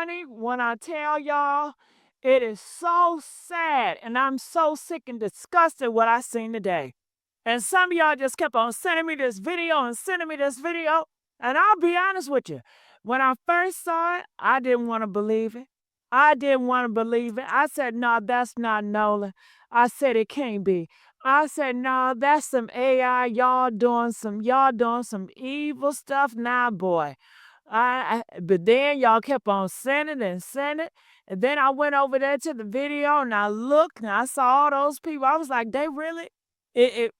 honey, when I tell y'all, it is so sad, and I'm so sick and disgusted what I seen today. And some of y'all just kept on sending me this video and sending me this video. And I'll be honest with you, when I first saw it, I didn't want to believe it. I didn't want to believe it. I said, no, that's not Nolan. I said it can't be. I said, no, that's some AI. Y'all doing some evil stuff now, boy. But then y'all kept on sending and sending. And then I went over there to the video and I looked and I saw all those people. I was like, they really it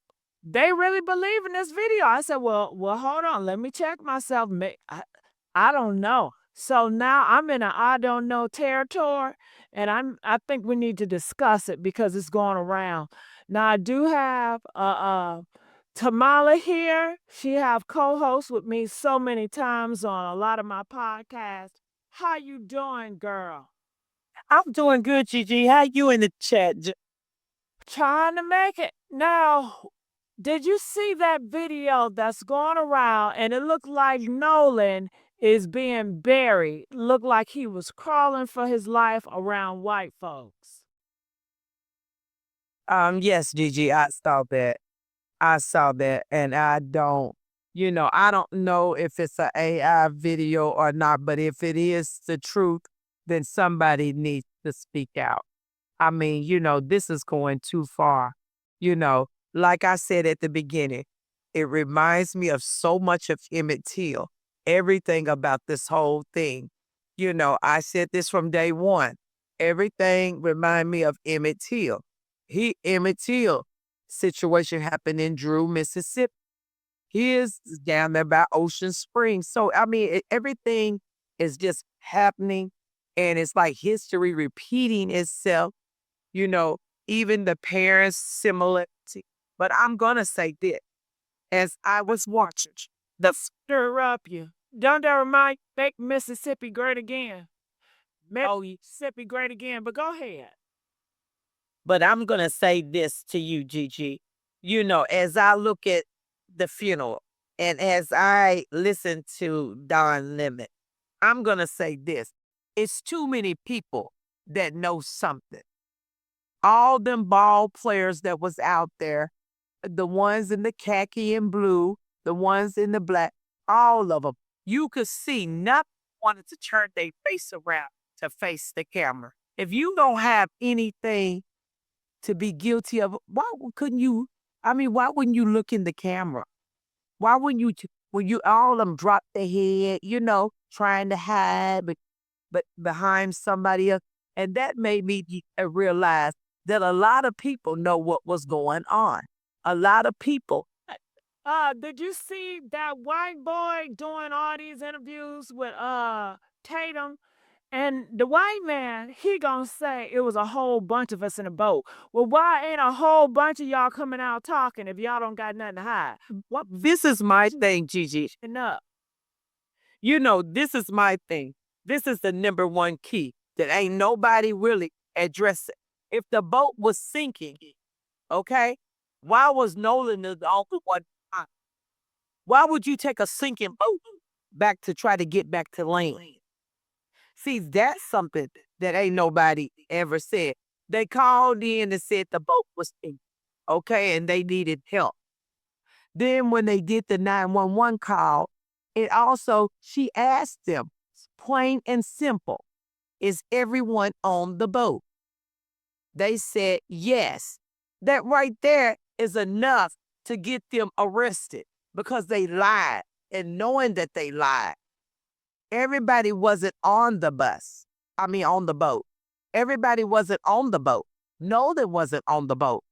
they really believe in this video. I said, well, hold on. Let me check myself. I don't know. So now I'm in a I don't know territory, and I think we need to discuss it because it's going around. Now I do have Tamala here. She have co-host with me so many times on a lot of my podcasts. How you doing, girl? I'm doing good, Gigi. How you in the chat? Trying to make it. Now, did you see that video that's going around and it looked like Nolan is being buried? Looked like he was crawling for his life around white folks. Yes, Gigi, I saw that. I saw that, and I don't know if it's a AI video or not, but if it is the truth, then somebody needs to speak out. I mean, this is going too far. You know, like I said at the beginning, it reminds me of so much of Emmett Till, everything about this whole thing. I said this from day one. Everything remind me of Emmett Till. Emmett Till situation happened in Drew, Mississippi. He is down there by Ocean Springs. So, I mean, everything is just happening and it's like history repeating itself, you know, even the parents similarity. But I'm going to say this, as I was watching the, Stir up you. Don't that remind make Mississippi great again? oh, Mississippi great again, but go ahead. but I'm going to say this to you, Gigi. As I look at the funeral and as I listen to Don Lemon, I'm going to say this. It's too many people that know something. All them ball players that was out there, the ones in the khaki and blue, the ones in the black, all of them, you could see not wanted to turn their face around to face the camera. If you don't have anything to be guilty of, couldn't you? I mean, why wouldn't you look in the camera? Why wouldn't you? When you all of them drop their head, trying to hide, but behind somebody else, and that made me realize that a lot of people know what was going on. A lot of people. Did you see that white boy doing all these interviews with Tatum? And the white man, he gonna say it was a whole bunch of us in a boat. Well, why ain't a whole bunch of y'all coming out talking if y'all don't got nothing to hide? What? This is my thing, Gigi. Enough. This is my thing. This is the number one key that ain't nobody really addressing. If the boat was sinking, okay, why was Nolan the only one? Why would you take a sinking boat back to try to get back to land? See, that's something that ain't nobody ever said. They called in and said the boat was sinking, okay, and they needed help. Then when they did the 911 call, she asked them, plain and simple, is everyone on the boat? They said yes. That right there is enough to get them arrested because they lied, and knowing that they lied. Everybody wasn't on the on the boat. Everybody wasn't on the boat. Nolan wasn't on the boat.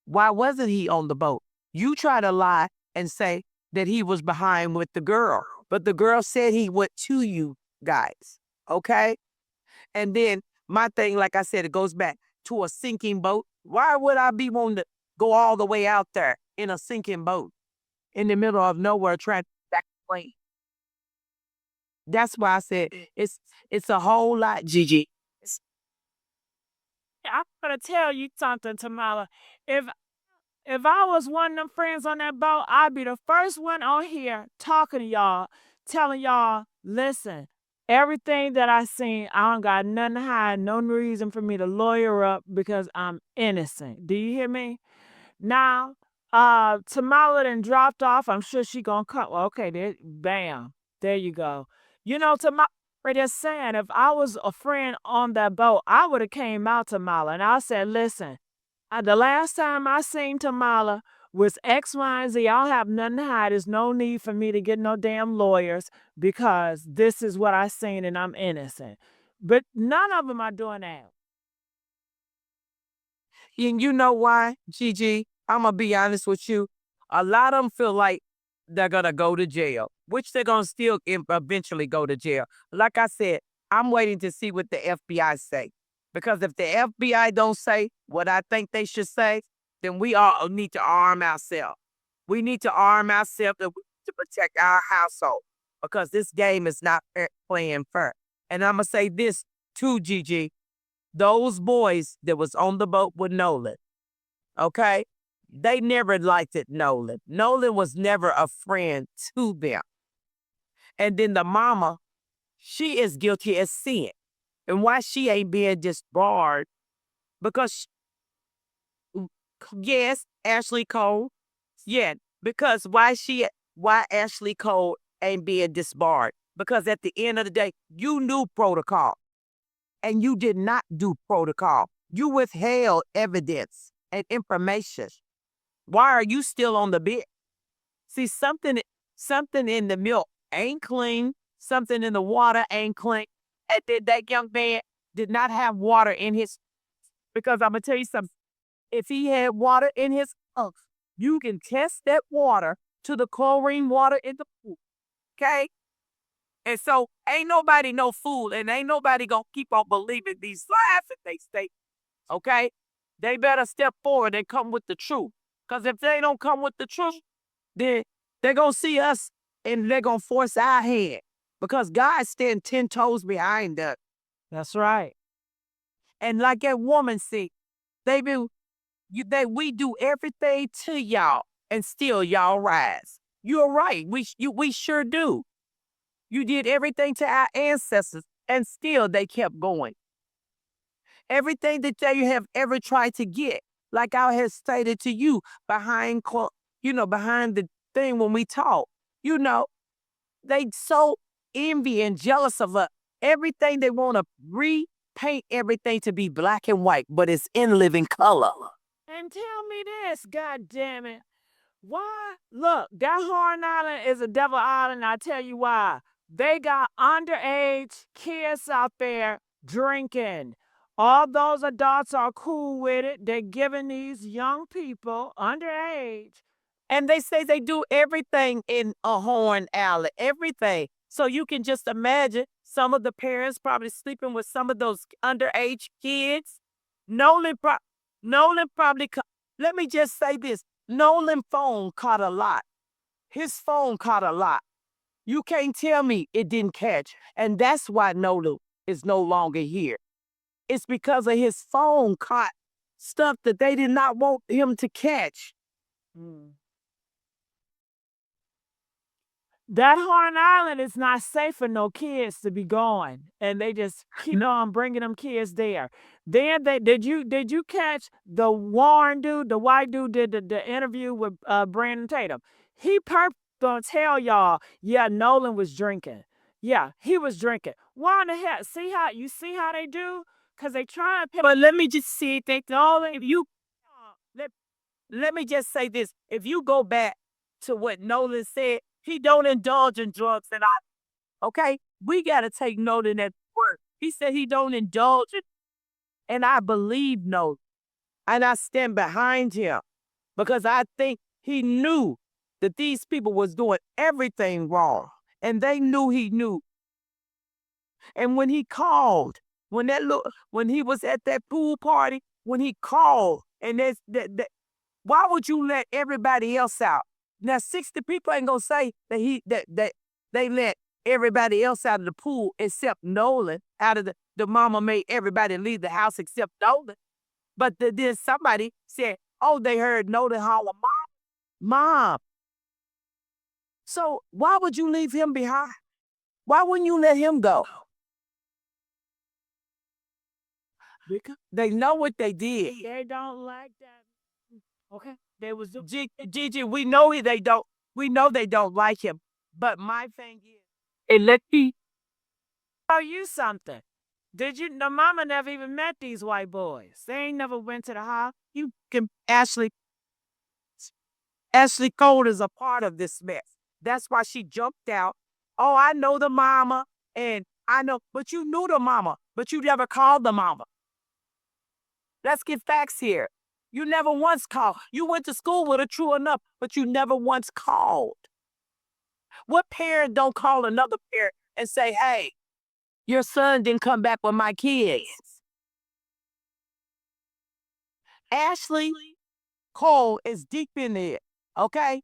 Why wasn't he on the boat? You try to lie and say that he was behind with the girl, but the girl said he went to you guys, okay? And then my thing, like I said, it goes back to a sinking boat. Why would I be wanting to go all the way out there in a sinking boat in the middle of nowhere trying to back the plane? That's why I said it's a whole lot, Gigi. I'm gonna tell you something, Tamala. If if I was one of them friends on that boat, I'd be the first one on here talking to y'all, telling y'all, listen, Everything that I seen, I don't got nothing to hide, no reason for me to lawyer up because I'm innocent. Do you hear me? Now, Tamala done dropped off. I'm sure she gonna come. Well, okay, there, bam, there you go. You know, Tamala, just saying, if I was a friend on that boat, I would have came out Tamala and I said, listen, the last time I seen Tamala was X, Y, and Z. I don't have nothing to hide. There's no need for me to get no damn lawyers because this is what I seen and I'm innocent. But none of them are doing that. And you know why, Gigi? I'm gonna be honest with you. A lot of them feel like they're gonna go to jail, which they're gonna still eventually go to jail. Like I said, I'm waiting to see what the FBI say, because if the FBI don't say what I think they should say, then we all need to arm ourselves. We need to arm ourselves to protect our household, because this game is not playing fair. And I'm gonna say this too, Gigi. Those boys that was on the boat with Nolan, okay? They never liked it, Nolan. Nolan was never a friend to them. And then the mama, she is guilty as sin. And why she ain't being disbarred? Because, yes, Ashley Cole, yeah, because why Ashley Cole ain't being disbarred? Because at the end of the day, you knew protocol and you did not do protocol. You withheld evidence and information. Why are you still on the bed? See, something in the milk ain't clean. Something in the water ain't clean. And then that young man did not have water in his, because I'm gonna tell you something. If he had water in his you can test that water to the chlorine water in the pool. Okay? And so ain't nobody no fool, and ain't nobody gonna keep on believing these lies that they state. Okay? They better step forward and come with the truth. Because if they don't come with the truth, then they're going to see us and they're going to force our hand. Because God stand 10 toes behind us. That's right. And like that woman said, we do everything to y'all and still y'all rise. You're right. We sure do. You did everything to our ancestors and still they kept going. Everything that they have ever tried to get, like I had stated to you behind, behind the thing when we talk, you know, they so envy and jealous of us. Everything they want to repaint everything to be black and white, but it's in living color. And tell me this, God damn it. Why? Look, that Horn Island is a devil island. I tell you why. They got underage kids out there drinking. All those adults are cool with it. They're giving these young people underage. And they say they do everything in a Horn Alley, everything. So you can just imagine some of the parents probably sleeping with some of those underage kids. Nolan, Nolan probably, let me just say this. Nolan phone caught a lot. His phone caught a lot. You can't tell me it didn't catch. And that's why Nolan is no longer here. It's because of his phone caught stuff that they did not want him to catch. Mm. That Horn Island is not safe for no kids to be going, and they just keep on bringing them kids there. Then did you catch the Warren dude, the white dude did the interview with Brandon Tatum? He gonna tell y'all, yeah, Nolan was drinking. Yeah, he was drinking. Why in the hell? See how they do? Cause they try and. But let me just see, Nolan, if you let me just say this. If you go back to what Nolan said, he don't indulge in drugs and okay? We got to take Nolan at word. He said he don't indulge in, and I believe Nolan. And I stand behind him because I think he knew that these people was doing everything wrong. And they knew he knew. And when he called, when he was at that pool party, when he called, and why would you let everybody else out? Now 60 people ain't gonna say that they let everybody else out of the pool except Nolan. Out of the mama made everybody leave the house except Nolan. But then somebody said, oh, they heard Nolan holler, mom. So why would you leave him behind? Why wouldn't you let him go? Because They know what they did. they don't like that. Okay. They was Gigi, we know they don't. We know they don't like him. But my thing is, and let me tell you something. Did you the mama never even met these white boys? They ain't never went to the house. you can Ashley Cole is a part of this mess. That's why she jumped out. Oh, I know the mama, and I know, but you knew the mama, but you never called the mama. Let's get facts here. You never once called. You went to school with her, true enough, but you never once called. What parent don't call another parent and say, hey, your son didn't come back with my kids? Ashley Cole is deep in there, okay?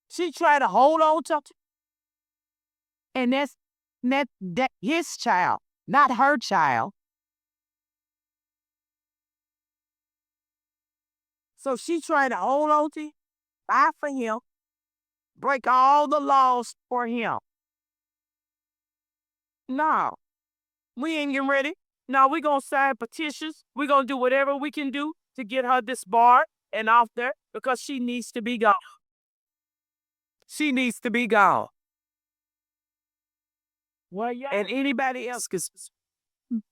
She tried to hold on to, and that his child, not her child. So she tried to hold on to, fight for him, break all the laws for him. No, we ain't getting ready. No, we gonna sign petitions. We gonna do whatever we can do to get her disbarred and off there because she needs to be gone. She needs to be gone. Well, yeah. And anybody else can.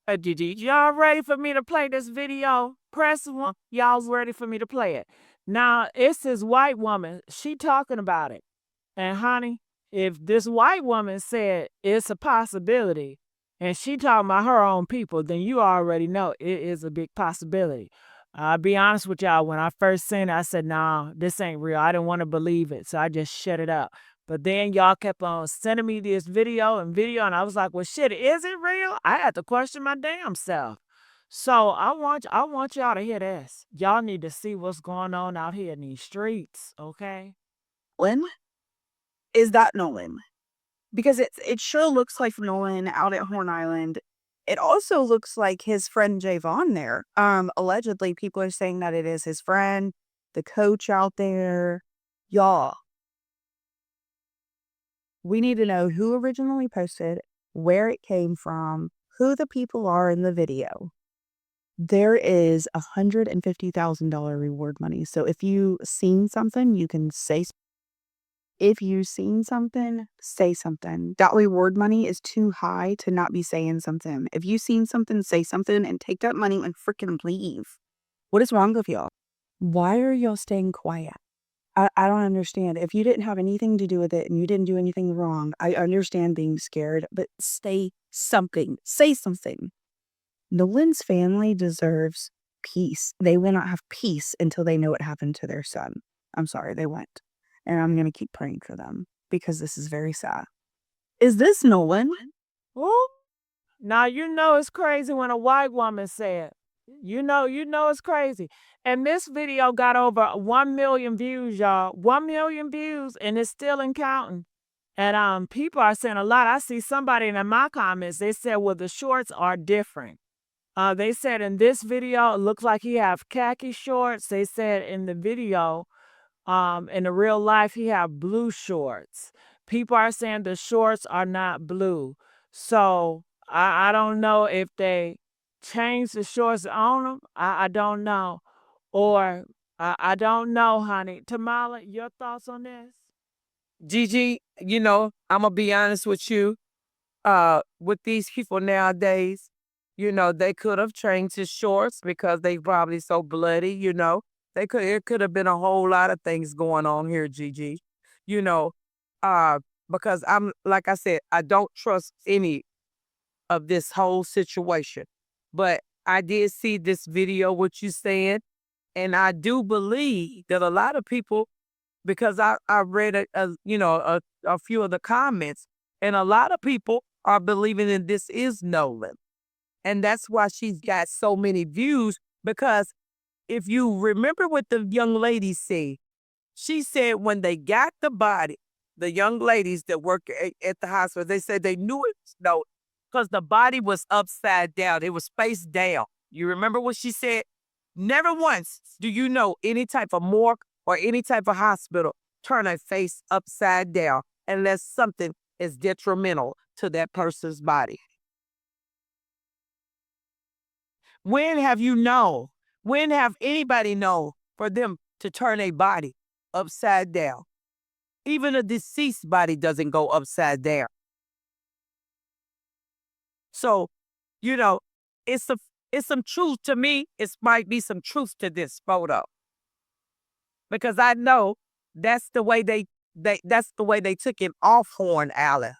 Y'all ready for me to play this video? Press one. Y'all's ready for me to play it. Now, it's this white woman. She talking about it. And honey, if this white woman said it's a possibility and she talking about her own people, then you already know it is a big possibility. I'll be honest with y'all, when I first seen it, I said, nah, this ain't real. I didn't want to believe it, so I just shut it up. But then y'all kept on sending me this video, and I was like, well, shit, is it real? I had to question my damn self. So I want y'all to hear this. Y'all need to see what's going on out here in these streets, okay? Nolan? Is that Nolan? Because it sure looks like Nolan out at Horn Island. It also looks like his friend Javon there. Allegedly, people are saying that it is his friend, the coach out there. Y'all, we need to know who originally posted, where it came from, who the people are in the video. There is $150,000 reward money. So if you seen something, you can say. If you've seen something, say something. That reward money is too high to not be saying something. If you seen something, say something and take that money and freaking leave. What is wrong with y'all? Why are y'all staying quiet? I don't understand. If you didn't have anything to do with it and you didn't do anything wrong, I understand being scared, but say something. Say something. Nolan's family deserves peace. They will not have peace until they know what happened to their son. I'm sorry, they won't. And I'm going to keep praying for them because this is very sad. Is this Nolan? Ooh. Now you know it's crazy when a white woman said, you know it's crazy. And this video got over 1 million views, y'all. 1 million views, and it's still in counting. And people are saying a lot. I see somebody in my comments, they said, well, the shorts are different. They said in this video, it looks like he have khaki shorts. They said in the video, in the real life, he have blue shorts. People are saying the shorts are not blue. So I don't know if they changed the shorts on them. I don't know. Or I don't know, honey. Tamala, your thoughts on this? Gigi, I'm gonna be honest with you. With these people nowadays, they could have changed his shorts because they probably so bloody. It could have been a whole lot of things going on here, Gigi. You know, uh, because I'm like I said, I don't trust any of this whole situation. But I did see this video, what you saying, and I do believe that a lot of people, because I read a few of the comments, and a lot of people are believing that this is Nolan. And that's why she's got so many views, because if you remember what the young lady said, she said when they got the body, the young ladies that work at the hospital, they said they knew it was Nolan because the body was upside down. It was face down. You remember what she said? Never once do you know any type of morgue or any type of hospital turn a face upside down unless something is detrimental to that person's body? When have you known? When have anybody known for them to turn a body upside down? Even a deceased body doesn't go upside down. So, you know, it's some it's some truth to me. It might be some truth to this photo because I know that's the way that's the way they took him off Horn Island,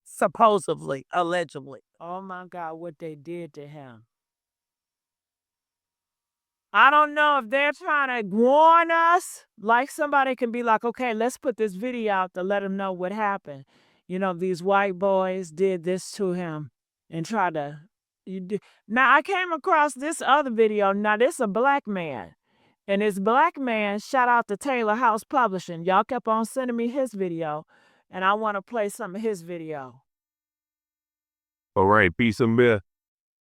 supposedly, allegedly. Oh my God, what they did to him. I don't know if they're trying to warn us. Like somebody can be like, okay, let's put this video out to let them know what happened. You know, these white boys did this to him and try to. Now, I came across this other video. Now, this a black man. And this black man, shout out to Taylor House Publishing. Y'all kept on sending me his video. And I want to play some of his video. All right, peace and blessings.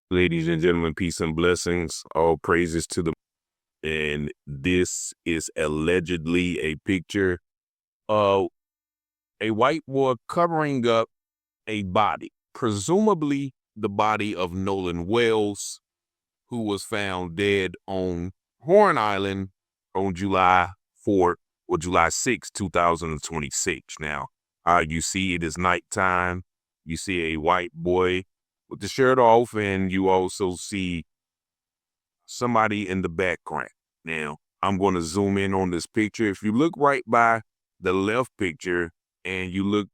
Ladies and gentlemen, peace and blessings. All praises to the. And this is allegedly a picture of a white boy covering up a body, presumably the body of Nolan Wells, who was found dead on Horn Island on July 4th or July 6th, 2026. Now, you see it is nighttime. You see a white boy with the shirt off, and you also see somebody in the background. Now, I'm going to zoom in on this picture. If you look right by the left picture and you look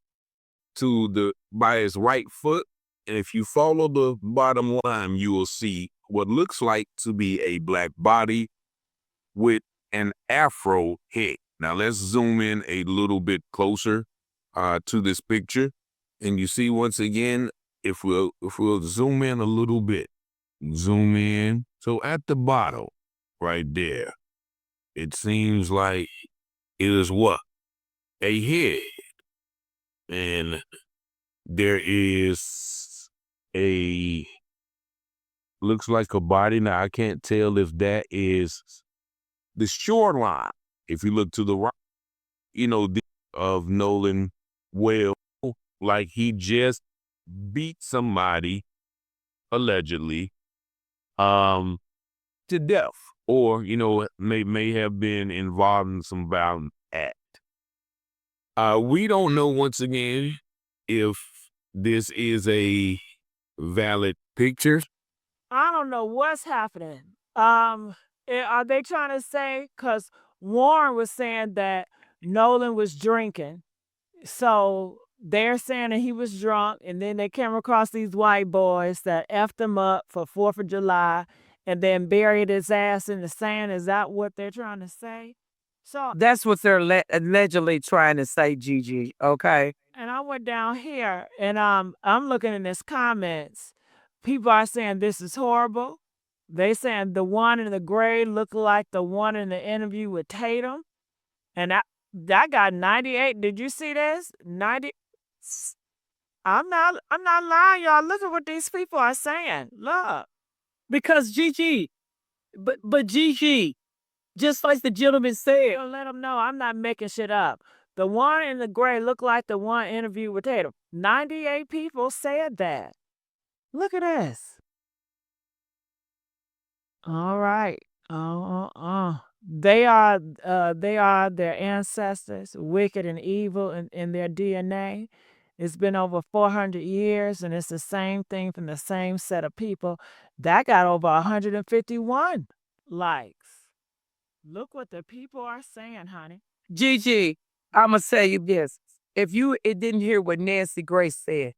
to by his right foot, and if you follow the bottom line, you will see what looks like to be a black body with an afro head. Now, let's zoom in a little bit closer to this picture. And you see, once again, if we'll zoom in a little bit, zoom in. So at the bottom, right there, it seems like it is what? A head. And there is looks like a body. Now, I can't tell if that is the shoreline. If you look to the right, of Nolan Well, like he just beat somebody, allegedly, to death, or may have been involved in some violent act. We don't know, once again, if this is a valid picture. I don't know what's happening. Are they trying to say, because Warren was saying that Nolan was drinking, so they're saying that he was drunk, and then they came across these white boys that effed him up for 4th of July and then buried his ass in the sand. Is that what they're trying to say? So That's what they're allegedly trying to say, Gigi, okay? and I went down here and I'm looking in his comments. People are saying this is horrible. They saying the one in the gray looked like the one in the interview with Tatum. And I got 98. Did you see this? 90. I'm not lying, y'all. Look at what these people are saying. Look. Because Gigi, but Gigi, just like the gentleman said, Let them know I'm not making shit up. The one in the gray looked like the one interview with Tatum. 98 people said that. Look at this. All right. They are their ancestors, wicked and evil in their DNA. It's been over 400 years, and it's the same thing from the same set of people. That got over 151 likes. Look what the people are saying, honey. Gigi, I'm going to tell you this. If you didn't hear what Nancy Grace said,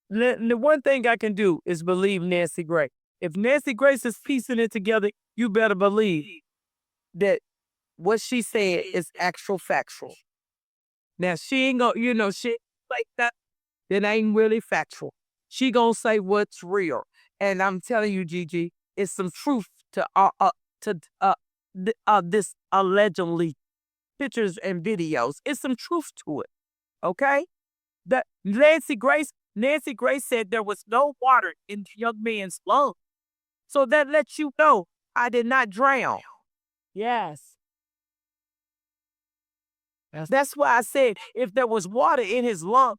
the one thing I can do is believe Nancy Grace. If Nancy Grace is piecing it together, you better believe that what she said is actual factual. Now, she ain't gonna, shit like that ain't really factual. She gonna say what's real. And I'm telling you, Gigi, it's some truth to this allegedly pictures and videos. It's some truth to it, okay? That Nancy Grace said there was no water in the young man's lungs. So that lets you know I did not drown. Yes. That's why I said if there was water in his lung,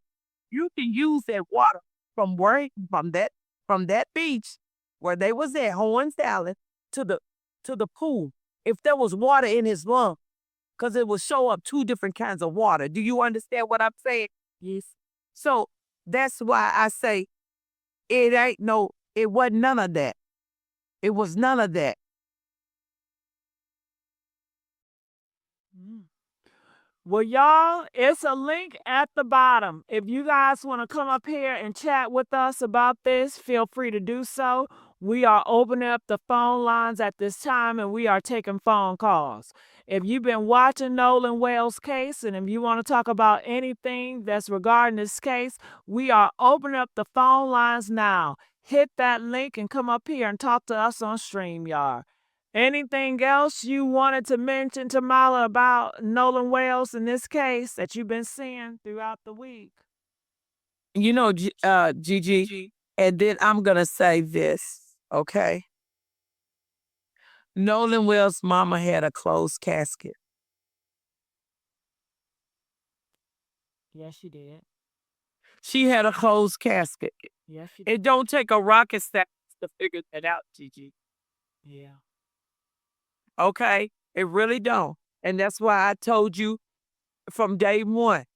You can use that water from that beach where they was at Horns Island to the pool. If there was water in his lung, because it will show up two different kinds of water. Do you understand what I'm saying? Yes. So that's why I say it wasn't none of that. It was none of that. Well, y'all, it's a link at the bottom. If you guys want to come up here and chat with us about this, feel free to do so. We are opening up the phone lines at this time and we are taking phone calls. If you've been watching Nolan Wells' case and if you want to talk about anything that's regarding this case, we are opening up the phone lines now. Hit that link and come up here and talk to us on StreamYard. Anything else you wanted to mention, Tamala, about Nolan Wells in this case that you've been seeing throughout the week? You know, Gigi, and then I'm going to say this, okay? Nolan Wells' mama had a closed casket. Yes, she did. She had a closed casket. Yes, she did. It don't take a rocket science to figure that out, Gigi. Yeah. Okay? It really don't. And that's why I told you from day one,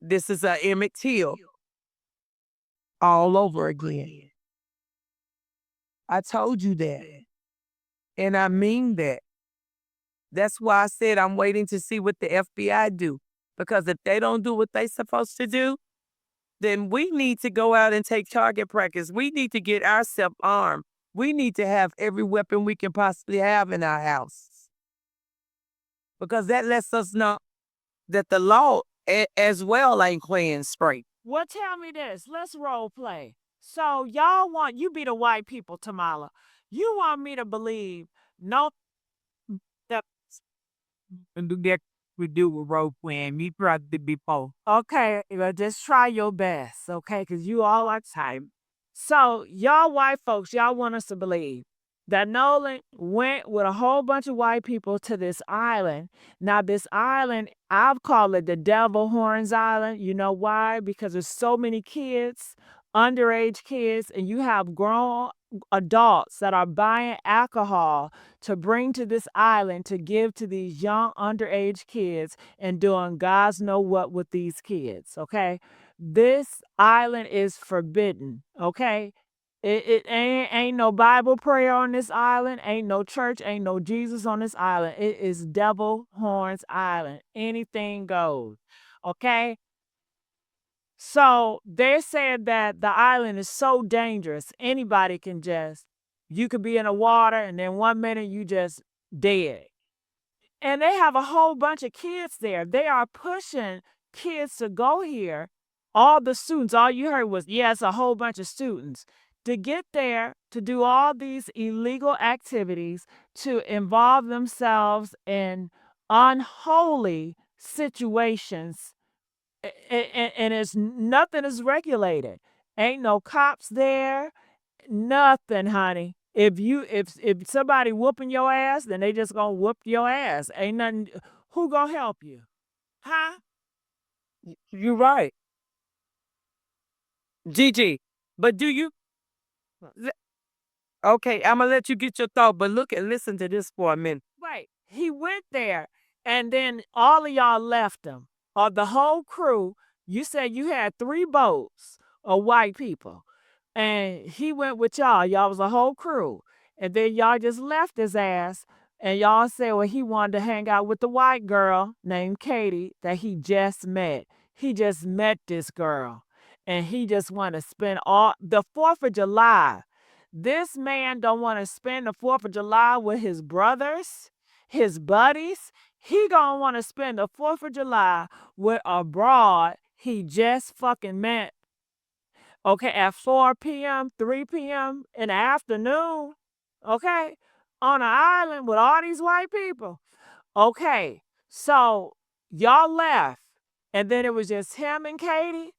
this is a Emmett Till all over again. I told you that. And I mean that. That's why I said I'm waiting to see what the FBI do. Because if they don't do what they supposed to do, then we need to go out and take target practice. We need to get ourselves armed. We need to have every weapon we can possibly have in our house. Because that lets us know that the law as well ain't playing straight. Well, tell me this. Let's role play. So you be the white people, Tamala. You want me to believe that And do that we do with role playing. Me probably before. okay, well, just try your best, okay? Because you all are time. So, y'all white folks, y'all want us to believe that Nolan went with a whole bunch of white people to this island. Now, this island, I've called it the Devil Horns Island. You know why? Because there's so many kids, underage kids, and you have grown adults that are buying alcohol to bring to this island to give to these young underage kids and doing God's know what with these kids, okay? This island is forbidden, okay? It ain't no Bible prayer on this island, ain't no church, ain't no Jesus on this island. It is Devil Horns Island. Anything goes, okay? So they're saying that the island is so dangerous, anybody can you could be in the water and then 1 minute you just dead. And they have a whole bunch of kids there. They are pushing kids to go here. All the students, all you heard was, yes, a whole bunch of students to get there to do all these illegal activities, to involve themselves in unholy situations. And it's nothing is regulated. Ain't no cops there. Nothing, honey. If somebody whooping your ass, then they just gonna whoop your ass. Ain't nothing. Who gonna help you? Huh? You're right. Gigi, but do you? Okay, I'm gonna let you get your thought, but look and listen to this for a minute. Right. He went there, and then all of y'all left him. Or the whole crew. You said you had 3 boats of white people, and he went with y'all. Y'all was a whole crew, and then y'all just left his ass. And y'all said, well, he wanted to hang out with the white girl named Katie that he just met. He just met this girl, and he just want to spend all the 4th of July. This man don't want to spend the 4th of July with his brothers, his buddies. He gonna want to spend the 4th of July with a broad he just fucking met. Okay, at 4 p.m., 3 p.m. in the afternoon. Okay, on an island with all these white people. Okay, so y'all left, and then it was just him and Katie.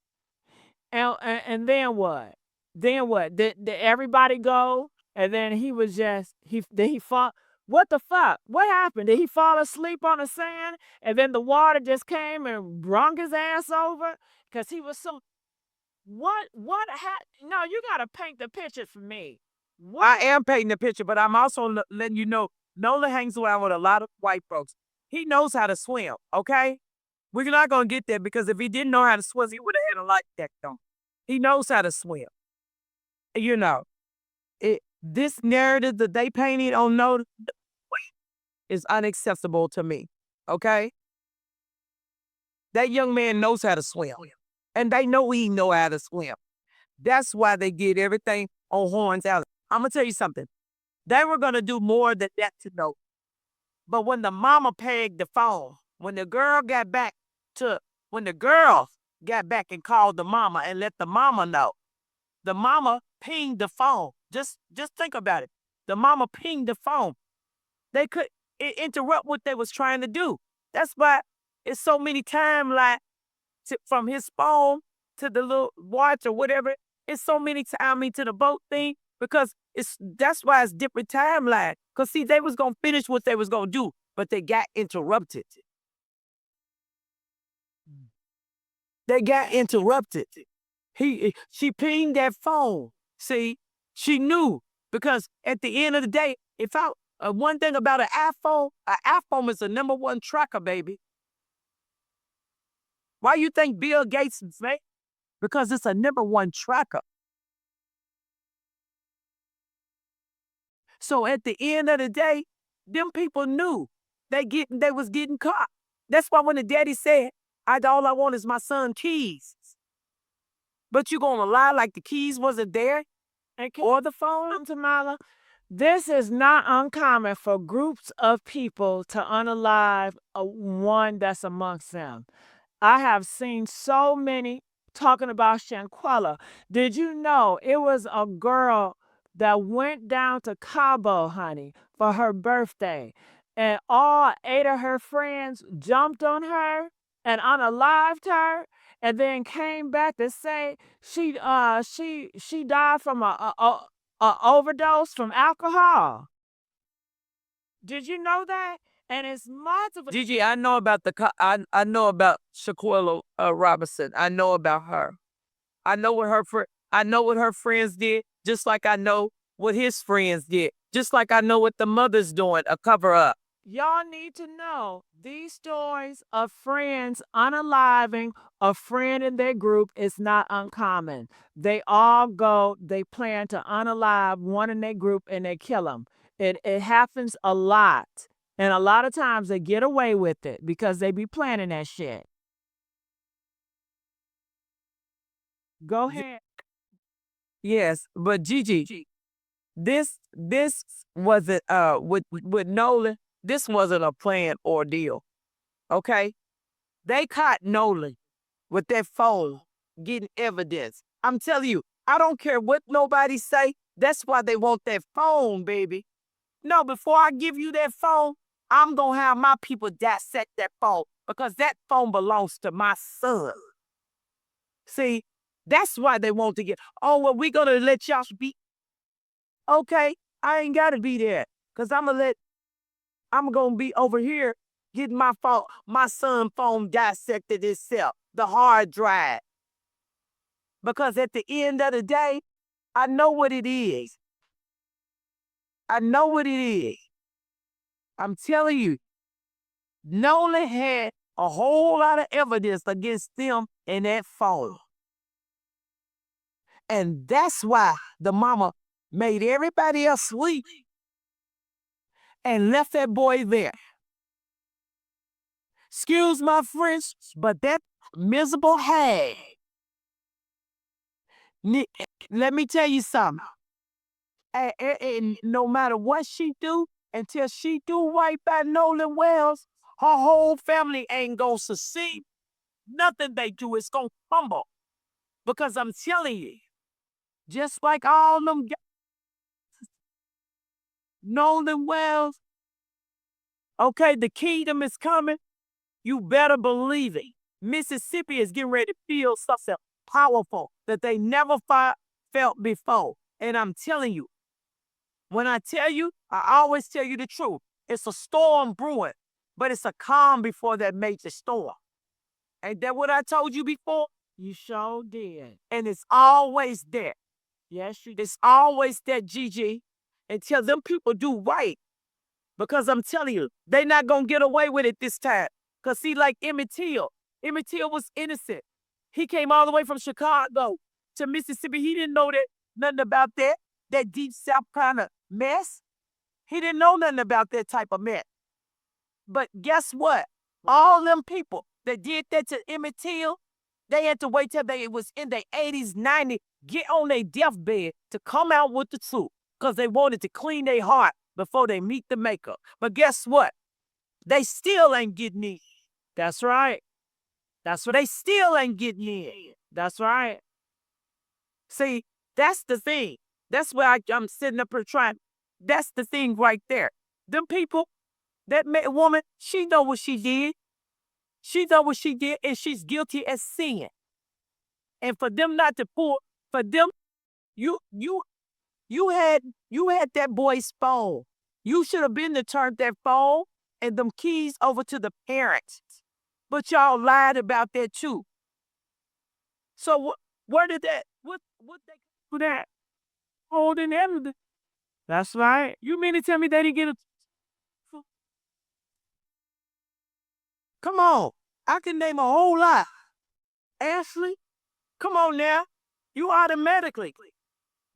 And then what? Then what? Did everybody go? And then he was just did he fall? What the fuck? What happened? Did he fall asleep on the sand? And then the water just came and brung his ass over? Cause he was so What no, you gotta paint the picture for me. What I am painting the picture, but I'm also letting you know Nolan hangs around with a lot of white folks. He knows how to swim, okay? We're not gonna get there because if he didn't know how to swim, he would have had a life jacket on. He knows how to swim. You know, this narrative that they painted on Nolan is unacceptable to me. Okay? That young man knows how to swim. And they know he know how to swim. That's why they get everything on horns out. I'm gonna tell you something. They were gonna do more than that to know. But when the mama pegged the phone, when the girl got back and called the mama and let the mama know, the mama pinged the phone. Just think about it. The mama pinged the phone. They could interrupt what they was trying to do. That's why it's so many timelines from his phone to the little watch or whatever. It's so many to the boat thing because that's why it's different timeline. Cause see, they was gonna finish what they was gonna do, but they got interrupted. They got interrupted. She pinged that phone. See, she knew because at the end of the day, if I one thing about an iPhone is the #1 tracker, baby. Why you think Bill Gates is made? Because it's a #1 tracker. So at the end of the day, them people knew they was getting caught. That's why when the daddy said, all I want is my son keys. But you gonna lie like the keys wasn't there? Or the phone? Tamala, this is not uncommon for groups of people to unalive one that's amongst them. I have seen so many talking about Shanquella. Did you know it was a girl that went down to Cabo, honey, for her birthday, and all 8 of her friends jumped on her and unalived her, and then came back to say she died from a overdose from alcohol. Did you know that? And it's multiple. Gigi, I know about I know about Shaquilla Robinson. I know about her. I know what I know what her friends did, just like I know what his friends did. Just like I know what the mother's doing, a cover up. Y'all need to know these stories of friends unaliving a friend in their group is not uncommon. They plan to unalive one in their group and they kill them. It happens a lot. And a lot of times they get away with it because they be planning that shit. Go ahead. Yes, but Gigi, this wasn't with Nolan. This wasn't a planned ordeal. Okay, they caught Nolan with that phone getting evidence. I'm telling you, I don't care what nobody say. That's why they want that phone, baby. No, before I give you that phone, I'm gonna have my people dissect that phone because that phone belongs to my son. See, that's why they want to get. Oh well, we gonna let y'all be. Okay, I ain't gotta be there because I'm gonna be over here getting my son phone dissected itself, the hard drive. Because at the end of the day, I know what it is. I know what it is. I'm telling you, Nolan had a whole lot of evidence against them in that phone. And that's why the mama made everybody else sleep and left that boy there. Excuse my French, but that miserable hag. Let me tell you something. And no matter what she do, until she do wipe out Nolan Wells, her whole family ain't gonna succeed. Nothing they do is gonna crumble. Because I'm telling you, just like all them Nolan Wells, okay, the kingdom is coming. You better believe it. Mississippi is getting ready to feel something powerful that they never felt before. And I'm telling you, when I tell you, I always tell you the truth. It's a storm brewing, but it's a calm before that major storm. Ain't that what I told you before? You sure did. And it's always there. Yes, you did. It's always that, Gigi. Until them people do right. Because I'm telling you, they not going to get away with it this time. Because see, like Emmett Till was innocent. He came all the way from Chicago to Mississippi. He didn't know nothing about that deep South kind of mess. He didn't know nothing about that type of mess. But guess what? All them people that did that to Emmett Till, they had to wait till they was in their 80s, 90s, get on their deathbed to come out with the truth because they wanted to clean their heart before they meet the maker. But guess what? They still ain't getting in. That's right. That's what they still ain't getting in. That's right. See, that's the thing. That's where I'm sitting up here trying. That's the thing right there. Them people, that woman, she know what she did. She know what she did, and she's guilty as sin. And for them not to pull, for them, you had that boy's phone. You should have been to turn that phone and them keys over to the parents. But y'all lied about that too. So where did that? What they Who that? Holding evidence. That's right. You mean to tell me they didn't get a... Come on. I can name a whole lot. Ashley, come on now. You automatically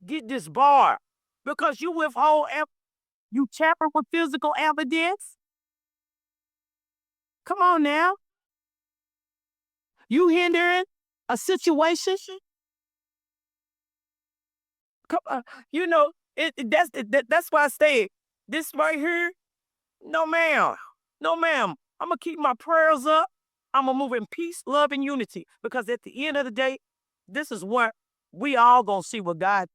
get disbarred because you withhold, you tamper with physical evidence. Come on now. You hindering a situation. Come on. You know, that's why I say this right here. No, ma'am. No, ma'am. I'm going to keep my prayers up. I'm going to move in peace, love, and unity. Because at the end of the day, this is what we all going to see what God.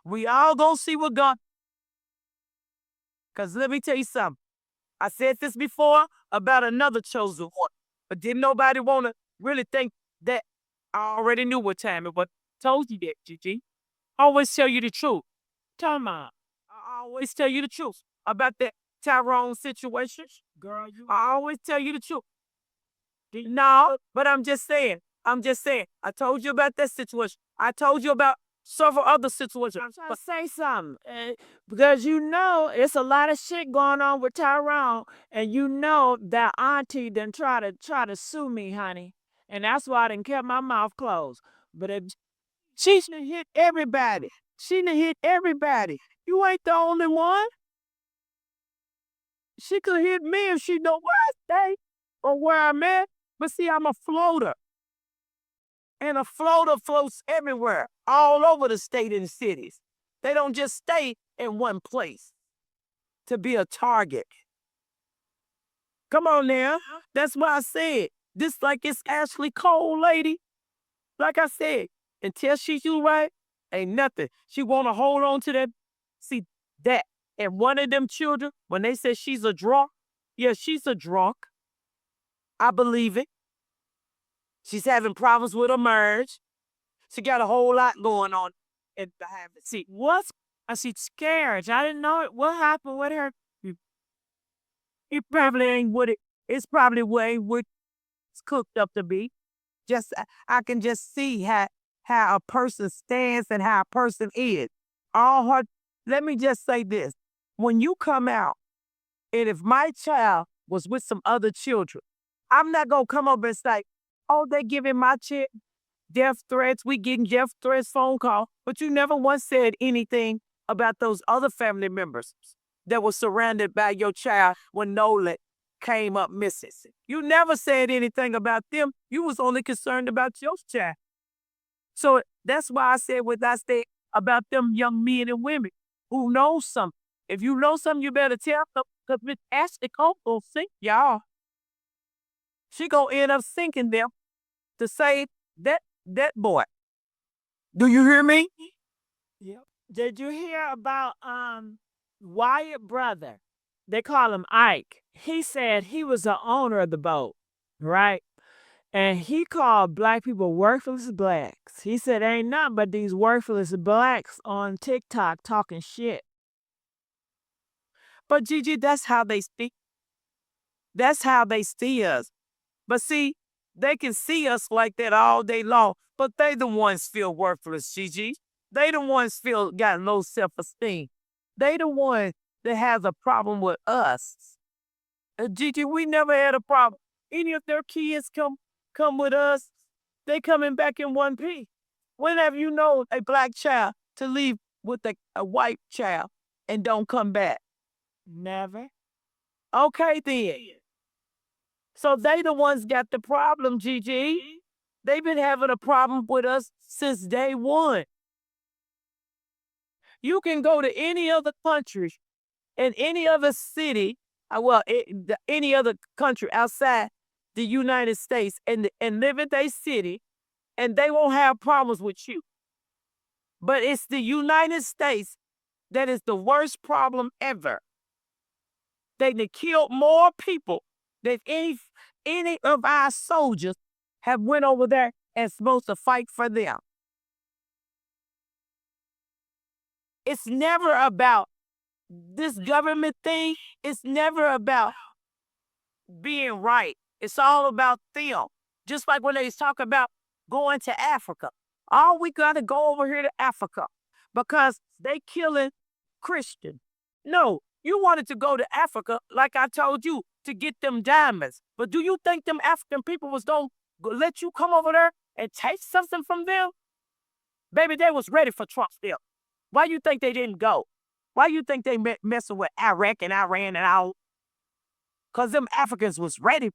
We all going to see what God. Because let me tell you something. I said this before about another chosen one. But didn't nobody want to really think that I already knew what time it was. Told you that, Gigi. Always tell you the truth. Tell me. I always tell you the truth about that Tyrone situation. Girl, I always tell you the truth. No, but I'm just saying. I told you about that situation. I told you about several other situations. I'm trying to say something. Because you know it's a lot of shit going on with Tyrone. And you know that auntie done try to sue me, honey. And that's why I done kept my mouth closed. But if she done hit everybody. You ain't the only one. She could hit me if she know where I stay or where I'm at. But see, I'm a floater. And a floater floats everywhere, all over the state and cities. They don't just stay in one place to be a target. Come on now. That's why I said, this like it's Ashley Cole, lady. Like I said, until she do right, ain't nothing. She want to hold on to that. See, that. And one of them children, when they say she's a drunk, yeah, she's a drunk. I believe it. She's having problems with her marriage. She got a whole lot going on behind the seat. what's... I see scared. I didn't know it. What happened with her? It probably ain't what it's probably way what it's cooked up to be. Just I can just see how a person stands and how a person is. Let me just say this. When you come out, and if my child was with some other children, I'm not gonna come up and say, oh, they giving my chick death threats. We getting death threats phone call. But you never once said anything about those other family members that were surrounded by your child when Nolan came up missing. You never said anything about them. You was only concerned about your child. So that's why I said what I said about them young men and women who know something. If you know something, you better tell them, because Miss Ashley Cole gonna sink y'all. She gonna end up sinking them to save that boy. Do you hear me? Yep. Did you hear about Wyatt brother? They call him Ike. He said he was the owner of the boat, right? And he called black people worthless blacks. He said ain't nothing but these worthless blacks on TikTok talking shit. But Gigi, that's how they speak. That's how they see us. But see, They can see us like that all day long, but they the ones feel worthless, Gigi. They the ones feel got low self-esteem. They the one that has a problem with us. Gigi, we never had a problem. Any of their kids come with us, they coming back in one piece. When have you known a black child to leave with a white child and don't come back? Never. Okay then. So they the ones got the problem, Gigi. They've been having a problem with us since day one. You can go to any other country in any other city, any other country outside the United States and live in their city, and they won't have problems with you. But it's the United States that is the worst problem ever. They killed more people than any of our soldiers have went over there and supposed to fight for them. It's never about this government thing. It's never about being right. It's all about them. Just like when they talk about going to Africa. All we got to go over here to Africa because they killing Christian. No, you wanted to go to Africa, like I told you, to get them diamonds. But do you think them African people was going to let you come over there and take something from them? Baby, they was ready for Trump still. Why you think they didn't go? Why you think they messing with Iraq and Iran and all? Because them Africans was ready.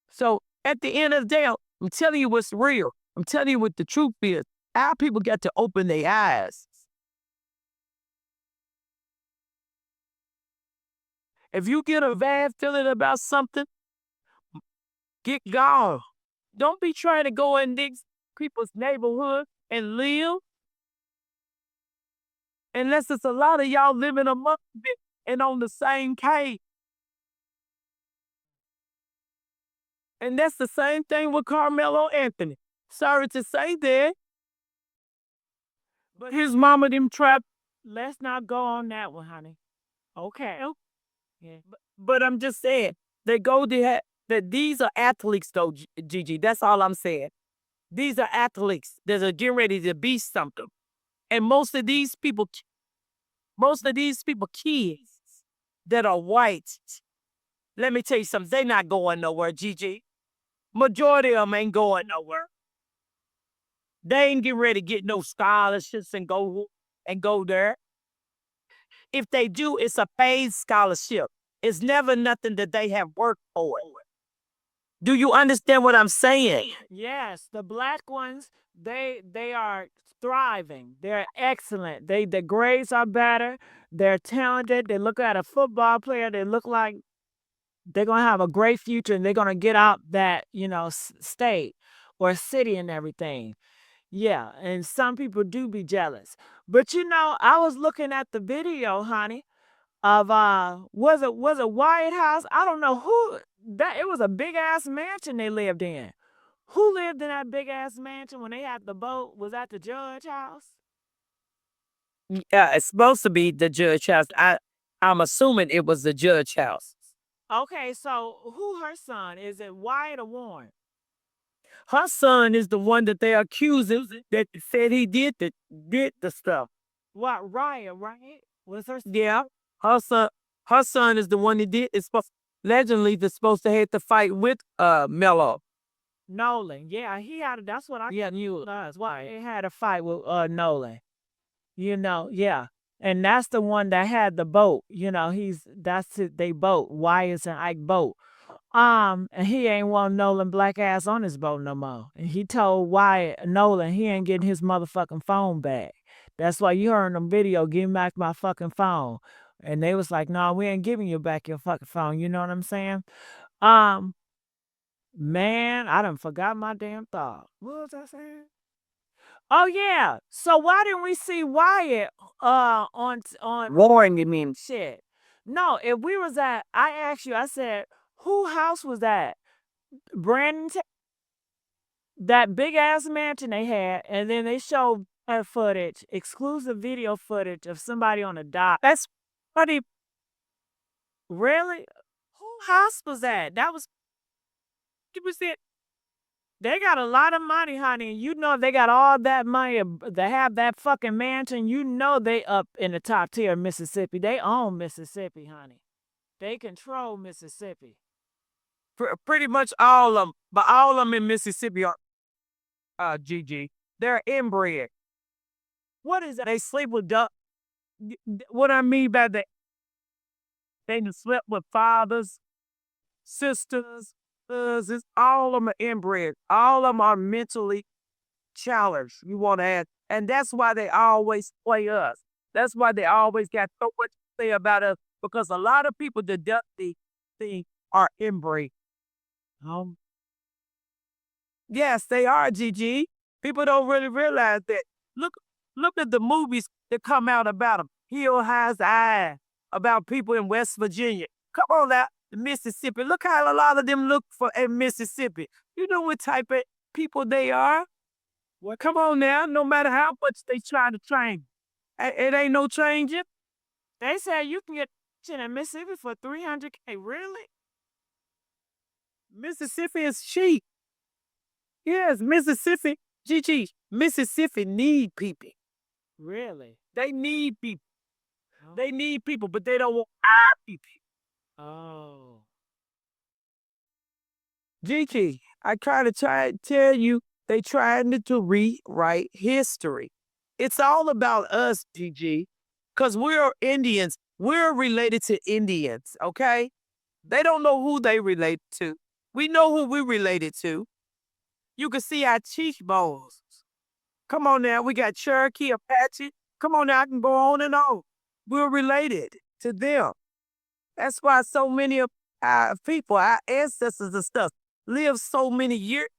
So at the end of the day, I'm telling you what's real. I'm telling you what the truth is. Our people got to open their eyes. If you get a bad feeling about something, get gone. Don't be trying to go in these people's neighborhood and live. Unless it's a lot of y'all living among it and on the same cave. And that's the same thing with Carmelo Anthony. Sorry to say that. But his mama them trapped. Let's not go on that one, honey. Okay. Yeah. But I'm just saying, they go there, that these are athletes though, Gigi. That's all I'm saying. These are athletes that are getting ready to be something. And most of these people, kids that are white, let me tell you something, they not going nowhere, Gigi. Majority of them ain't going nowhere. They ain't getting ready to get no scholarships and go there. If they do, it's a paid scholarship. It's never nothing that they have worked for. Do you understand what I'm saying? Yes, the black ones, they are thriving. They're excellent. The grades are better. They're talented. They look at a football player. They look like they're gonna have a great future, and they're gonna get out that state or city and everything. Yeah, and some people do be jealous. But I was looking at the video, honey, of was it White House? I don't know who that it was a big ass mansion they lived in. Who lived in that big ass mansion when they had the boat? Was that the judge house? Yeah, it's supposed to be the judge house. I'm assuming it was the judge house. Okay, so who her son? Is it Wyatt or Warren? Her son is the one that they accused him that said he did the stuff. What, Raya, right? Was her Yeah, her son is the one that did. It's supposed allegedly they're supposed to have to fight with Mello. Nolan? Yeah, he had. That's what I knew. does. Why he had a fight with Nolan? Yeah. And that's the one that had the boat. That's it, they boat. Wyatt's and Ike boat. And he ain't want Nolan black ass on his boat no more. And he told Wyatt Nolan he ain't getting his motherfucking phone back. That's why you heard in the video, give me back my fucking phone. And they was like, no, we ain't giving you back your fucking phone. You know what I'm saying? Man, I done forgot my damn thought. What was I saying? Oh yeah. So why didn't we see Wyatt on Warren, you mean? shit? No, if we was at I asked you, I said, who house was that? Brandon that big ass mansion they had, and then they showed footage, exclusive video footage of somebody on a dock. That's pretty. Really? hospitals at? That was 50%. They got a lot of money, honey. And you know they got all that money to have that fucking mansion. You know they up in the top tier of Mississippi. They own Mississippi, honey. They control Mississippi. Pretty much all of them, but all of them in Mississippi are, GG. They're inbred. What is that? They sleep with what I mean by that, they done slept with fathers, sisters, cousins, all of them are inbred. All of them are mentally challenged, you want to add. And that's why they always play us. That's why they always got so much to say about us, because a lot of people that the thing are inbred. Yes, they are, GG. People don't really realize that. Look at the movies that come out about them. Hill High's Eye, about people in West Virginia. Come on now, Mississippi. Look how a lot of them look for in Mississippi. You know what type of people they are? Well, come on now. No matter how much they try to train, it ain't no changing. They say you can get in Mississippi for $300K. Really? Mississippi is cheap. Yes, Mississippi. GG. Mississippi need people. Really? They need people. Oh. They need people, but they don't want our people. Oh. GG, I try to tell you, they trying to rewrite history. It's all about us, GG, because we're Indians. We're related to Indians, okay? They don't know who they relate to. We know who we related to. You can see our cheekbones. Come on now, we got Cherokee, Apache. Come on now, I can go on and on. We're related to them. That's why so many of our people, our ancestors and stuff, live so many years,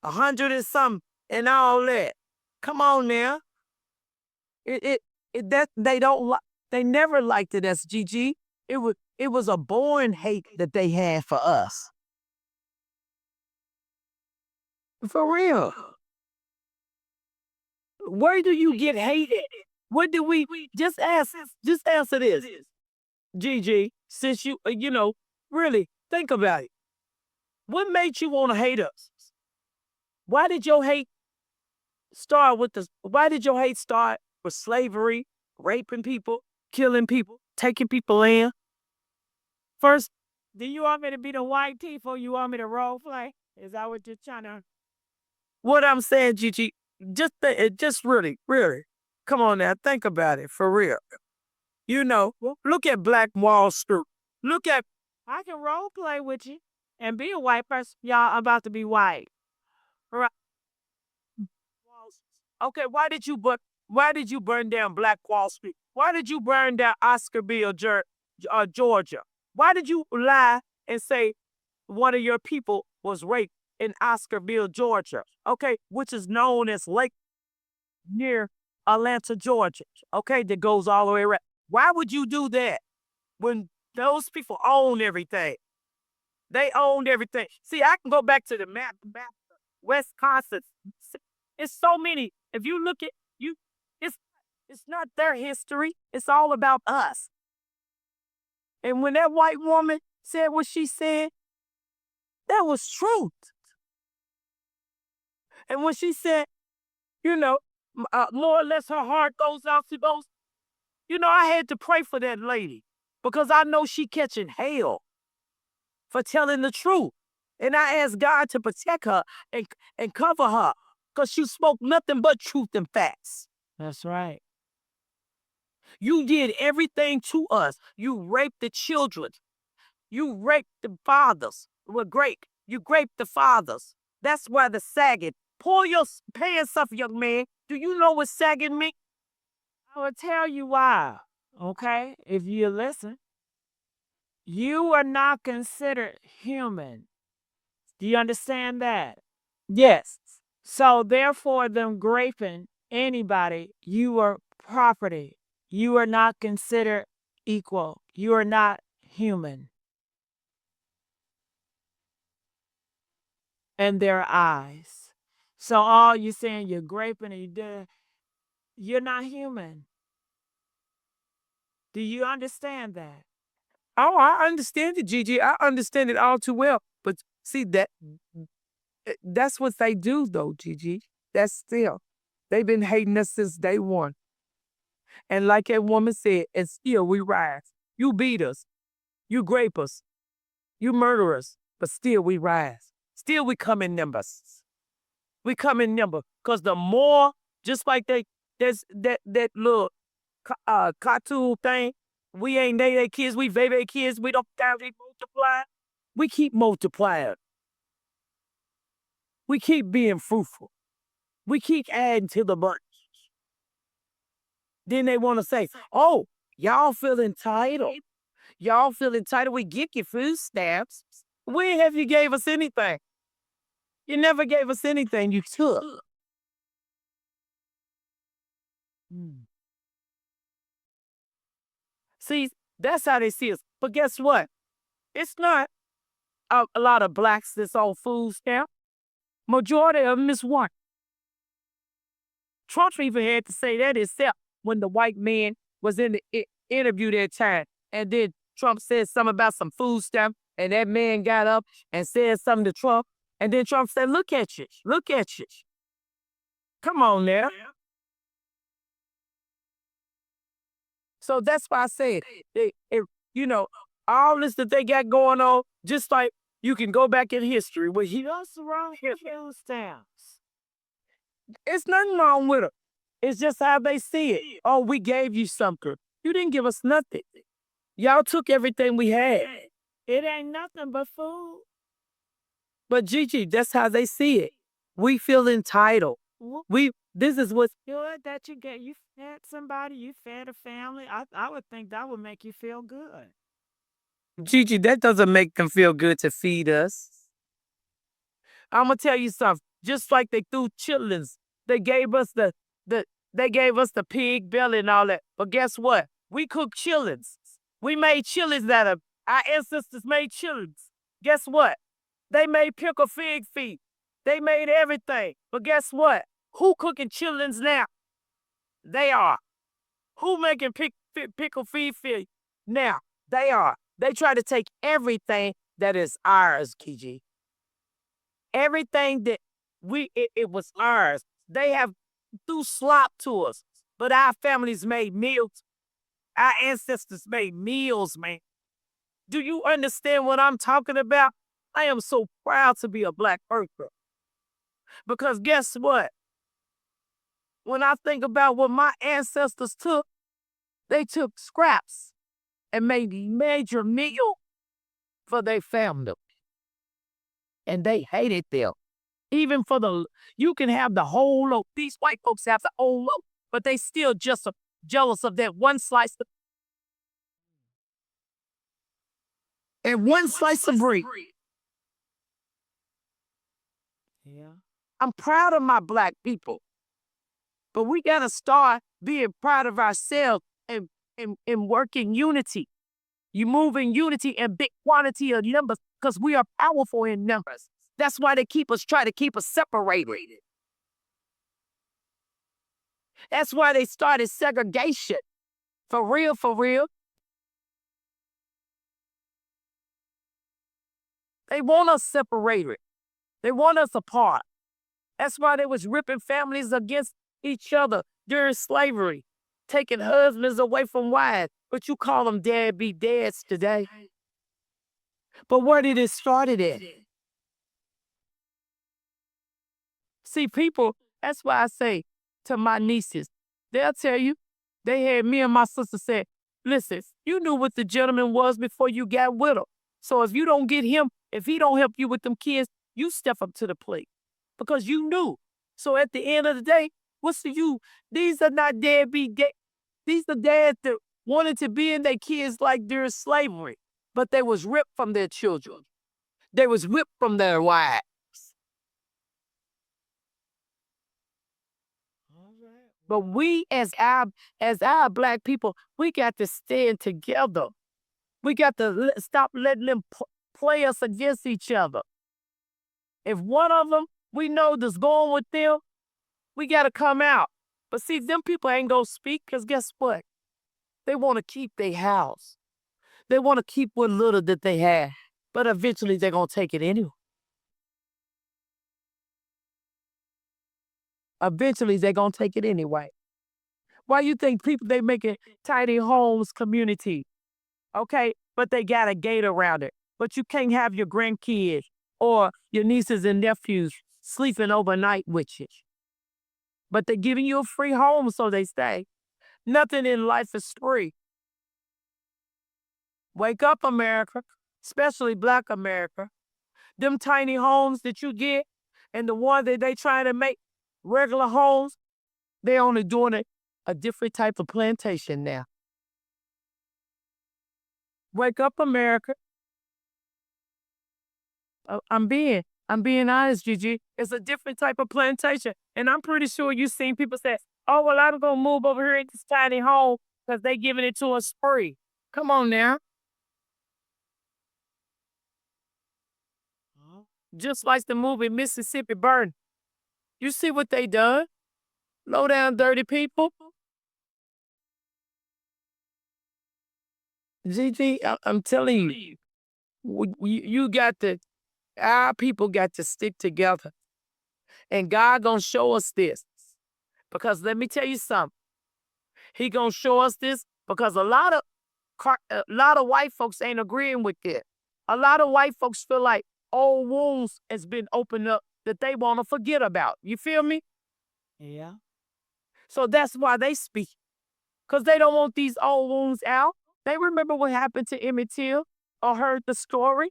100 and something, and all that. Come on now. They never liked it as GG. It was a born hate that they had for us. For real. Where do you get hated? What do we just answer this? GG, since you really think about it. What made you want to hate us? Why did your hate start with slavery, raping people, killing people, taking people in? First, do you want me to be the white thief or you want me to role play? Is that what you're trying to? What I'm saying, GG, just really, come on now, think about it, for real. You know, look at Black Wall Street. Look at... I can role play with you and be a white person. Y'all, I'm about to be white. Right. Okay, why did you burn down Black Wall Street? Why did you burn down Oscarville, Georgia? Why did you lie and say one of your people was raped in Oscarville, Georgia? Okay, which is known as Lake near Atlanta, Georgia. Okay, that goes all the way around. Why would you do that when those people own everything? They owned everything. See, I can go back to the map, Wisconsin. It's so many. If you look at it's not their history. It's all about us. And when that white woman said what she said, that was truth. And when she said, Lord, lest her heart goes out to those, I had to pray for that lady because I know she catching hell for telling the truth. And I asked God to protect her and cover her because she spoke nothing but truth and facts. That's right. You did everything to us. You raped the children. You raped the fathers. Well, great. You raped the fathers. That's why the sagging. Pull your pants up, young man. Do you know what sagging means? I will tell you why, okay? If you listen. You are not considered human. Do you understand that? Yes. So therefore, them raping anybody, you are property. You are not considered equal. You are not human. In their eyes. So all you saying you're raping and you're not human. Do you understand that? Oh, I understand it, Gigi. I understand it all too well. But see that's what they do, though, Gigi. That's still. They've been hating us since day one. And like that woman said, and still we rise. You beat us. You grape us. You murder us. But still we rise. Still we come in numbers. We come in number. Because the more, just like there's that little cartoon thing, we ain't they kids, we they kids, we don't they multiply. We keep multiplying. We keep being fruitful. We keep adding to the bunch. Then they want to say, oh, y'all feel entitled. Y'all feel entitled. We get your food stamps. When have you gave us anything? You never gave us anything. You took. See, that's how they see us. But guess what? It's not a lot of blacks that's on food stamp. Majority of them is white. Trump even had to say that himself when the white man was in the interview that time. And then Trump said something about some food stamp, and that man got up and said something to Trump. And then Trump said, look at you. Look at you. Come on now. So that's why I said, all this that they got going on, just like you can go back in history. What's wrong with food stamps? It's nothing wrong with it. It's just how they see it. Oh, we gave you something. You didn't give us nothing. Y'all took everything we had. It ain't nothing but food. But Gigi, that's how they see it. We feel entitled. This is what's good that you fed somebody, you fed a family. I would think that would make you feel good. Gigi, that doesn't make them feel good to feed us. I'm gonna tell you something. Just like they threw chitlins, they gave us the pig belly and all that. But guess what? We cooked chitlins. We made chitlins our ancestors made chitlins. Guess what? They made pickled fig feet. They made everything. But guess what? Who cooking chitlins now? They are. Who making pickled fig feet now? They are. They try to take everything that is ours, Kiji. Everything that it was ours. They have threw slop to us. But our families made meals. Our ancestors made meals, man. Do you understand what I'm talking about? I am so proud to be a black person. Because guess what? When I think about what my ancestors took, they took scraps and made major meal for their family. And they hated them. Even you can have the whole loaf. These white folks have the whole loaf, but they still just jealous of that one slice and one slice of bread. Yeah. I'm proud of my black people. But we got to start being proud of ourselves and work in unity. You move in unity and big quantity of numbers because we are powerful in numbers. That's why they try to keep us separated. That's why they started segregation. For real, for real. They want us separated. They want us apart. That's why they was ripping families against each other during slavery, taking husbands away from wives. But you call them deadbeat dads today. But where did it start at? See, people, that's why I say to my nieces, they'll tell you, they had me and my sister say, listen, you knew what the gentleman was before you got with him. So if you don't get him, if he don't help you with them kids, you step up to the plate because you knew. So at the end of the day, what's the you? These are not deadbeat dads. These are dads that wanted to be in their kids like during slavery, but they was ripped from their children. They was ripped from their wives. But we, as our black people, we got to stand together. We got to stop letting them play us against each other. If one of them we know that's going with them, we got to come out. But see, them people ain't going to speak because guess what? They want to keep their house. They want to keep what little that they have, but eventually they're going to take it anyway. Eventually they're going to take it anyway. Why you think people, they making tiny homes community, okay? But they got a gate around it. But you can't have your grandkids or your nieces and nephews sleeping overnight with you. But they're giving you a free home, so they stay. Nothing in life is free. Wake up, America, especially Black America. Them tiny homes that you get and the one that they trying to make regular homes, they only doing it a different type of plantation now. Wake up, America. I'm being honest, Gigi. It's a different type of plantation. And I'm pretty sure you've seen people say, oh, well, I'm going to move over here in this tiny home because they giving it to us free. Come on now. Just like the movie Mississippi Burning. You see what they done? Low down dirty people. Gigi, I'm telling you, our people got to stick together. And God gonna show us this. Because let me tell you something. He gonna show us this because a lot of white folks ain't agreeing with it. A lot of white folks feel like old wounds has been opened up that they want to forget about. You feel me? Yeah. So that's why they speak. Because they don't want these old wounds out. They remember what happened to Emmett Till or heard the story.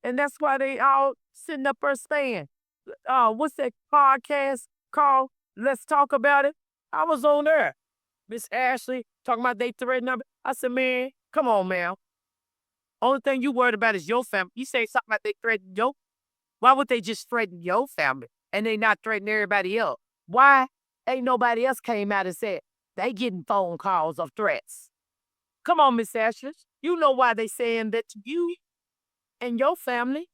And that's why they all sitting up there saying, what's that podcast called? Let's Talk About It. I was on there. Miss Ashley talking about they threatening her. I said, man, come on, man. Only thing you worried about is your family. You say something about they threaten your. Why would they just threaten your family and they not threaten everybody else? Why ain't nobody else came out and said they getting phone calls of threats? Come on, Miss Ashley. You know why they saying that to you and your family.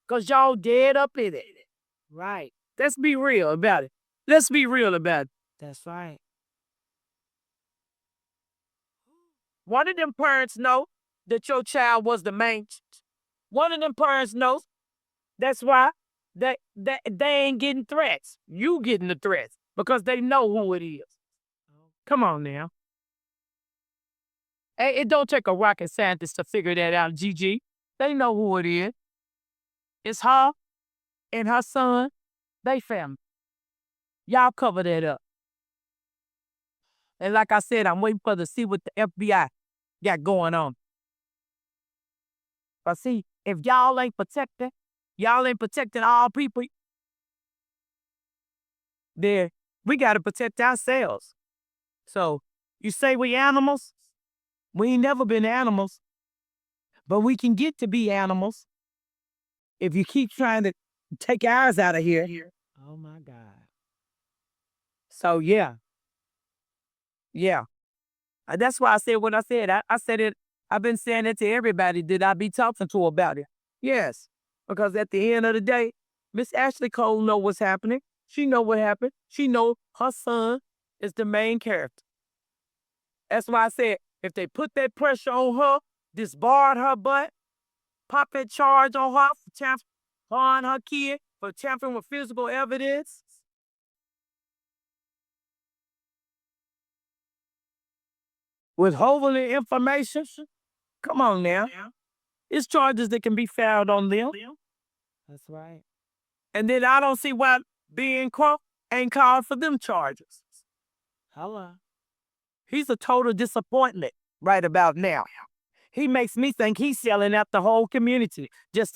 Because y'all dead up in it. Right. Let's be real about it. Let's be real about it. That's right. One of them parents know that your child was the main. One of them parents knows. That's why they ain't getting threats. You getting the threats because they know who it is. Come on now. Hey, it don't take a rocket scientist to figure that out, Gigi. They know who it is. It's her and her son. They family. Y'all cover that up. And like I said, I'm waiting for to see what the FBI got going on. But see, if y'all ain't protecting all people, then we got to protect ourselves. So you say we animals? We ain't never been animals. But we can get to be animals if you keep trying to take ours out of here. Oh, my God. So, yeah. Yeah. That's why I said what I said. I said it. I've been saying it to everybody that I be talking to about it. Yes. Because at the end of the day, Miss Ashley Cole know what's happening. She know what happened. She know her son is the main character. That's why I said, if they put that pressure on her, disbarred her butt, pop that charge on her for harming her kid, for tampering with physical evidence, withholding information, come on now. It's charges that can be filed on them. That's right. And then I don't see why being Crump ain't called for them charges. Hello. He's a total disappointment right about now. He makes me think he's selling out the whole community just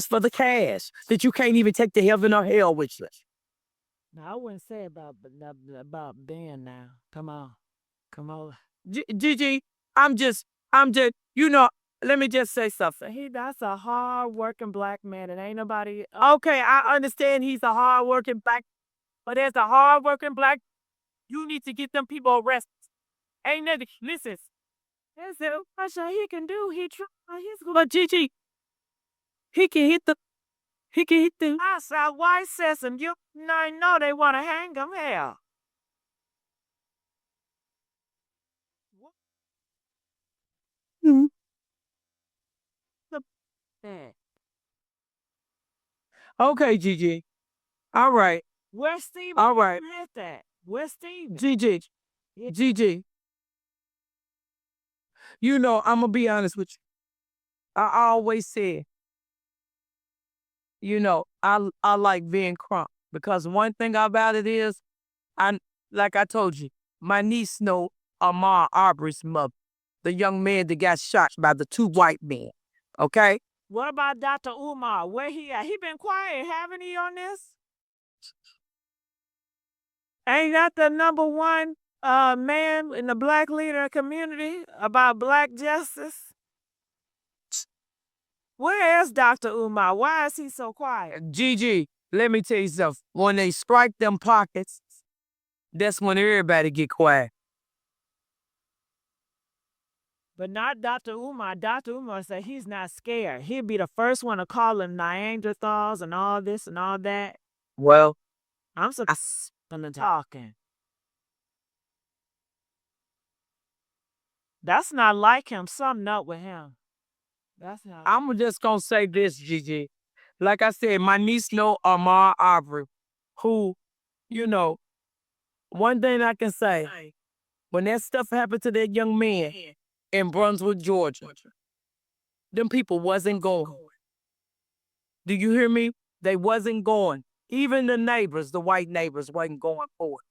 for the cash that you can't even take to heaven or hell with you. Now, I wouldn't say about Ben now. Come on. Gigi, I'm just, let me just say something. That's a hard-working Black man, and ain't nobody. Okay, I understand he's a hard-working Black, but as a hard-working Black, you need to get them people arrested. Ain't nothing. Listen. That's it. What he can do? He try. But Gigi, he can hit the. I saw white says him. I know they want to hang him. Hell. Mhm. That. Okay, Gigi. All right. Where's Steve? All right. Hit that. Where's Steve? Gigi. Yeah. Gigi. You know, I'm gonna be honest with you. I always said, you know, I like being crunk because one thing about it is, I like I told you, my niece know Ahmaud Arbery's mother, the young man that got shot by the two white men. Okay? What about Dr. Umar? Where he at? He been quiet, haven't he, on this? Ain't that the number one man in the black leader community about black justice? Where is Dr. Umar? Why is he so quiet? Gigi, let me tell you something. When they strike them pockets, that's when everybody get quiet. But not Dr. Umar. Dr. Umar said he's not scared. He'd be the first one to call him Neanderthals and all this and all that. Well, I'm so talking. That's not like him. Something up with him. That's not. I'm just gonna say this, Gigi. Like I said, my niece know Ahmaud Arbery, who, you know, one thing I can say, when that stuff happened to that young man in Brunswick, Georgia, them people wasn't going. Do you hear me? They wasn't going. Even the neighbors, the white neighbors, wasn't going for it.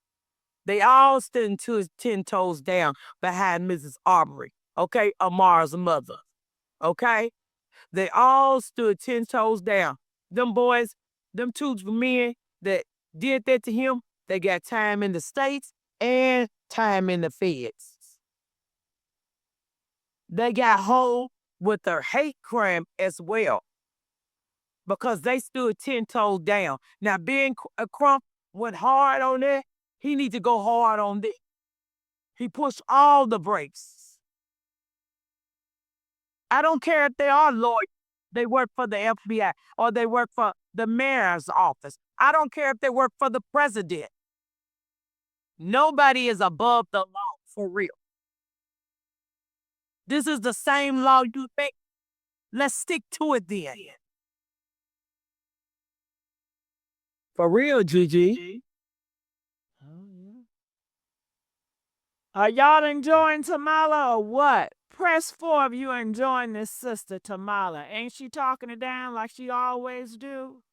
They all stood 10 toes down behind Mrs. Arbery, okay, Amar's mother, okay? They all stood 10 toes down. Them boys, them two men that did that to him, they got time in the States and time in the feds. They got hold with their hate crime as well because they stood 10 toes down. Now, being Crump went hard on that, he need to go hard on this. He pushed all the brakes. I don't care if they are lawyers. They work for the FBI or they work for the mayor's office. I don't care if they work for the president. Nobody is above the law, for real. This is the same law you make. Let's stick to it then. For real, Gigi. Oh, yeah. Are y'all enjoying Tamala or what? Press 4 if you enjoying this sister Tamala. Ain't she talking it down like she always do?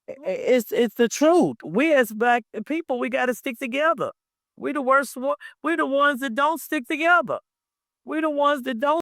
It's the truth. We as black people, we got to stick together. We the worst one. We the ones that don't stick together. We the ones that don't